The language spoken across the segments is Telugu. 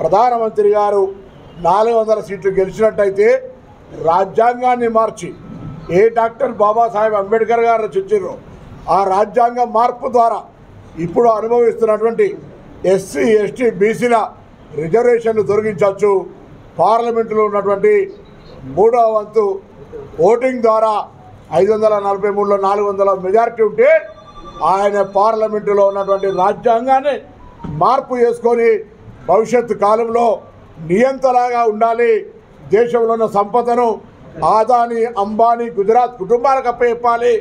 ప్రధానమంత్రి గారు 400 సీట్లు గెలిచినట్టయితే రాజ్యాంగాన్ని మార్చి ఏ డాక్టర్ బాబాసాహెబ్ అంబేద్కర్ గారు రచించారో ఆ రాజ్యాంగ మార్పు ద్వారా ఇప్పుడు అనుభవిస్తున్నటువంటి ఎస్సీ ఎస్టీ బీసీల రిజర్వేషన్లు తొలగించవచ్చు. పార్లమెంటులో ఉన్నటువంటి 3వ వంతు ఓటింగ్ ద్వారా 543లో 400 మెజారిటీ ఉంటే ఆయన పార్లమెంటులో ఉన్నటువంటి రాజ్యాంగాన్ని మార్పు చేసుకొని భవిష్యత్తు కాలంలో నియంతలాగా ఉండాలి. దేశంలో ఉన్న సంపదను ఆదాని అంబానీ గుజరాత్ కుటుంబాలకు అప్పచెప్పాలి.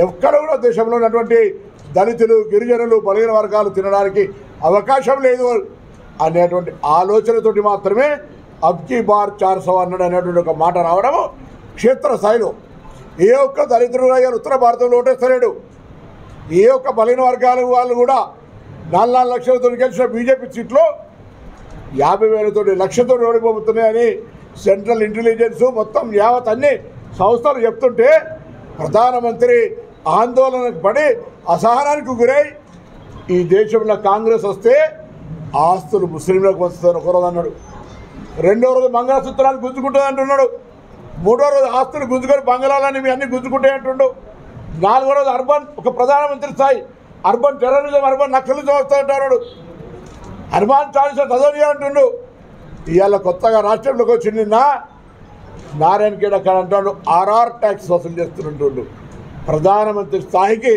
ఎక్కడ కూడా దేశంలో ఉన్నటువంటి దళితులు గిరిజనులు బలహీన వర్గాలు తినడానికి అవకాశం లేదు అనేటువంటి ఆలోచనతోటి మాత్రమే అబ్కీ బార్ 400 అన్నాడు అనేటువంటి ఒక మాట రావడము క్షేత్రస్థాయిలో ఏ ఒక్క దళితుడు ఉత్తర భారతంలో ఓటేస్తలేడు. ఏ ఒక్క బలహీన వర్గాల వాళ్ళు కూడా 4 లక్షలతో గెలిచిన బీజేపీ సీట్లో 50,000 లక్షతో ఓడిపోతున్నాయని సెంట్రల్ ఇంటెలిజెన్స్ మొత్తం యావత్ అన్ని సంస్థలు చెప్తుంటే ప్రధానమంత్రి ఆందోళనకు పడి అసహనానికి గురై ఈ దేశంలో కాంగ్రెస్ వస్తే ఆస్తులు ముస్లింలకు వస్తారని ఒకరోజు అన్నాడు. 2వ రోజు మంగళసూత్రాలు గుంజుకుంటుంది అంటున్నాడు. 3వ రోజు ఆస్తులు గుంజుకొని బంగాళాలని మీ అన్ని గుంజుకుంటాయి అంటుండు. 4వ రోజు అర్బన్ ఒక ప్రధానమంత్రి స్థాయి అర్బన్ టెర్రరిజం అర్బన్ నక్సలిజం వస్తా అంటున్నాడు. హనుమాన్ చాలీసా చదవని అంటుండు. ఇవాళ కొత్తగా రాష్ట్రంలోకి వచ్చింది నారాయణ ఖేడ్ అక్కడ అంటాడు ఆర్ఆర్ ట్యాక్స్ వసూలు చేస్తుంటుండు. ప్రధానమంత్రి స్థాయికి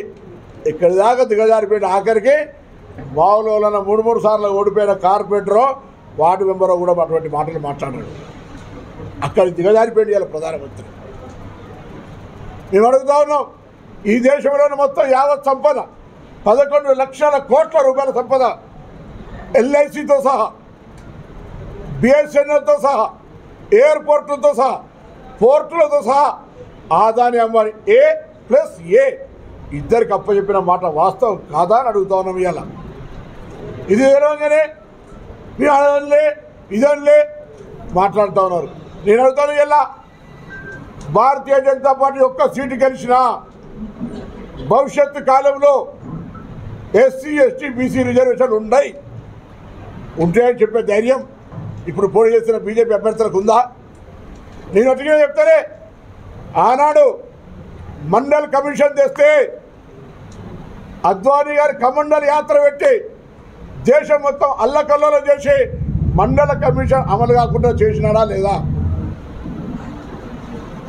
ఇక్కడి దాకా దిగజారిపోయిన ఆఖరికి మావులోన 3 సార్లు ఓడిపోయిన కార్పొరేటరో వార్డు మెంబరో కూడా అటువంటి మాటలు మాట్లాడాడు. అక్కడ దిగజారిపోయింది ఇవాళ ప్రధానమంత్రి. మేము అడుగుతా ఉన్నాం, ఈ దేశంలోని మొత్తం యావత్ సంపద 11 లక్షల కోట్ల రూపాయల సంపద ఎల్ఐసితో సహా బిఎస్ఎన్ఎల్తో సహా ఎయిర్పోర్టులతో సహా పోర్టులతో సహా ఆదాని అంబానీ A+A ఇద్దరికి అప్పచెప్పిన మాట వాస్తవం కాదా అని అడుగుతా ఉన్నాం. ఇవాళ ఇది తెలవగానే మీ అదనలే ఇదనలే మాట్లాడుతూ ఉన్నారు. నేను అడుగుతాను, ఇలా భారతీయ జనతా పార్టీ ఒక్క సీటు గెలిచినా భవిష్యత్తు కాలంలో ఎస్సీ ఎస్టీ బీసీ రిజర్వేషన్లు ఉంటాయని చెప్పే ధైర్యం ఇప్పుడు పోటీ చేస్తున్న బీజేపీ అభ్యర్థులకు ఉందా? నేను అటుగా చెప్తానే, ఆనాడు మండల్ కమిషన్ తెస్తే అద్వానీ గారి కమండల్ యాత్ర పెట్టి దేశం మొత్తం అల్లకల్లోలం చేసి మండల కమిషన్ అమలు కాకుండా చేసినాడా లేదా?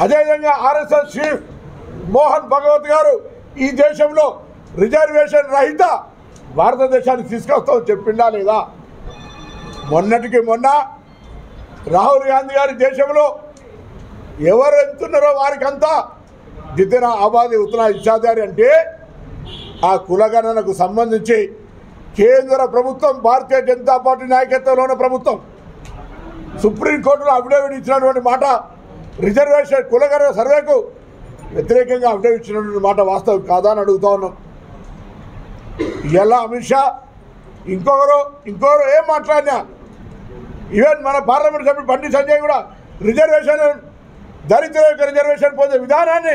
అదేవిధంగా ఆర్ఎస్ఎస్ చీఫ్ మోహన్ భగవత్ గారు ఈ దేశంలో రిజర్వేషన్ రహిత భారతదేశాన్ని తీసుకొస్తామని చెప్పిండా లేదా? మొన్నటికి మొన్న రాహుల్ గాంధీ గారి దేశంలో ఎవరు ఎంతున్నారో వారికంతా జితేనా ఆబాదీ ఉత్తనా ఇచ్చాదారి అంటే ఆ కులగణనకు సంబంధించి కేంద్ర ప్రభుత్వం భారతీయ జనతా పార్టీ నాయకత్వంలో ఉన్న ప్రభుత్వం సుప్రీంకోర్టులో అఫిడవిట్ ఇచ్చినటువంటి మాట రిజర్వేషన్ కులగణన సర్వేకు వ్యతిరేకంగా అఫిడవిట్ ఇచ్చినటువంటి మాట వాస్తవం కాదా అని అడుగుతా ఉన్నాం. ఇలా అమిత్ షా ఇంకొకరు ఏం మాట్లాడినా ఈవెన్ మన పార్లమెంట్ సభ్యుడు బండి సంజయ్ కూడా రిజర్వేషన్ దళితుల యొక్క రిజర్వేషన్ పొందే విధానాన్ని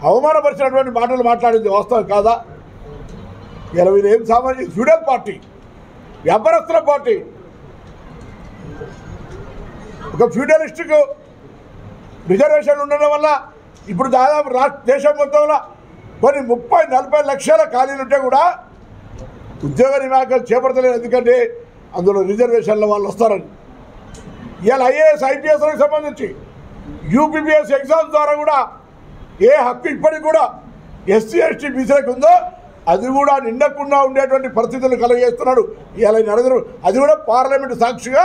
అవమానపరిచినటువంటి మాటలు మాట్లాడింది వాస్తవం కాదా? ఇలా వీళ్ళు ఏం సామాజిక ఫ్యూడల్ పార్టీ, వ్యాపారస్తుల పార్టీ, ఒక ఫ్యూడలిస్టిక్ రిజర్వేషన్ ఉండడం వల్ల ఇప్పుడు దాదాపు దేశం మొత్తంలో కొన్ని 30-40 లక్షల ఖాళీలు ఉంటే కూడా ఉద్యోగ నియామకాలు చేపడతలేదు. ఎందుకంటే అందులో రిజర్వేషన్ల వాళ్ళు వస్తారని. ఇవాళ ఐఏఎస్ ఐపీఎస్లకు సంబంధించి యూపీపీఎస్ ఎగ్జామ్స్ ద్వారా కూడా ఏ హక్కు ఇప్పటికి కూడా ఎస్సీ ఎస్టీ బీసీలకు ఉందో అది కూడా నిండకుండా ఉండేటువంటి పరిస్థితులు కలగజేస్తున్నాడు ఇవాళ నరేంద్ర. అది కూడా పార్లమెంటు సాక్షిగా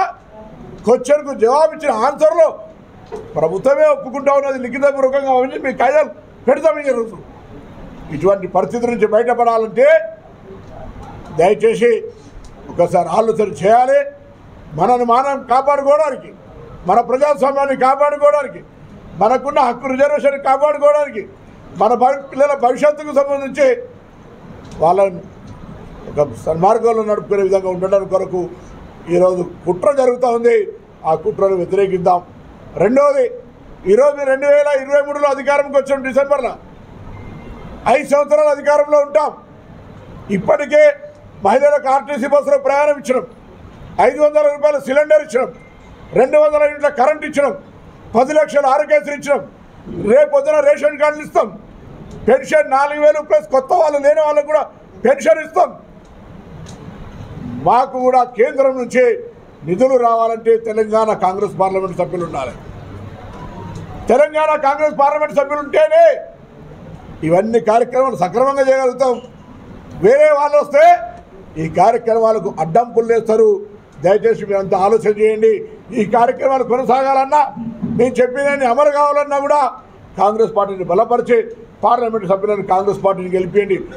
క్వశ్చన్కు జవాబిచ్చిన ఆన్సర్లో ప్రభుత్వమే ఒప్పుకుంటా ఉన్నది లిఖితపూర్వకంగా అవన్నీ మీ కాయిదాలు పెడతాం. ఈ రోజు ఇటువంటి పరిస్థితి నుంచి బయటపడాలంటే దయచేసి ఒకసారి ఆలోచన చేయాలి. మనం కాపాడుకోవడానికి, మన ప్రజాస్వామ్యాన్ని కాపాడుకోవడానికి, మనకున్న హక్కు రిజర్వేషన్ కాపాడుకోవడానికి, మన పిల్లల భవిష్యత్తుకు సంబంధించి వాళ్ళని ఒక సన్మార్గంలో నడుపుకునే విధంగా ఉండడానికి కొరకు ఈరోజు కుట్ర జరుగుతూ ఉంది. ఆ కుట్రను వ్యతిరేకిద్దాం. రెండవది, ఈరోజు 2023లో అధికారంకి వచ్చాం. డిసెంబర్లో 5 సంవత్సరాలు అధికారంలో ఉంటాం. ఇప్పటికే మహిళలకు ఆర్టీసీ బస్సులో ప్రయాణం ఇచ్చినాం. 500 రూపాయల సిలిండర్ ఇచ్చినాం, 200 యూనిట్ల కరెంట్ ఇచ్చినాం, 10 లక్షల ఆరోగ్యశ్రీ ఇచ్చినాం, రేపొద్దున రేషన్ కార్డులు ఇస్తాం, పెన్షన్ 4000 ప్లస్ కొత్త వాళ్ళు లేని వాళ్ళకు కూడా పెన్షన్ ఇస్తాం. మాకు కూడా కేంద్రం నుంచి నిధులు రావాలంటే తెలంగాణ కాంగ్రెస్ పార్లమెంట్ సభ్యులు ఉండాలి. తెలంగాణ కాంగ్రెస్ పార్లమెంట్ సభ్యులు ఉంటేనే ఇవన్నీ కార్యక్రమాలు సక్రమంగా చేయగలుగుతాం. వేరే వాళ్ళు వస్తే ఈ కార్యక్రమాలకు అడ్డంకులు వేస్తారు. దయచేసి మీరంతా ఆలోచన చేయండి. ఈ కార్యక్రమాలు కొనసాగాలన్నా, నేను చెప్పినన్ని అమలు కావాలన్నా కూడా కాంగ్రెస్ పార్టీని బలపరిచి పార్లమెంటు సభ్యులను కాంగ్రెస్ పార్టీని గెలిపియండి.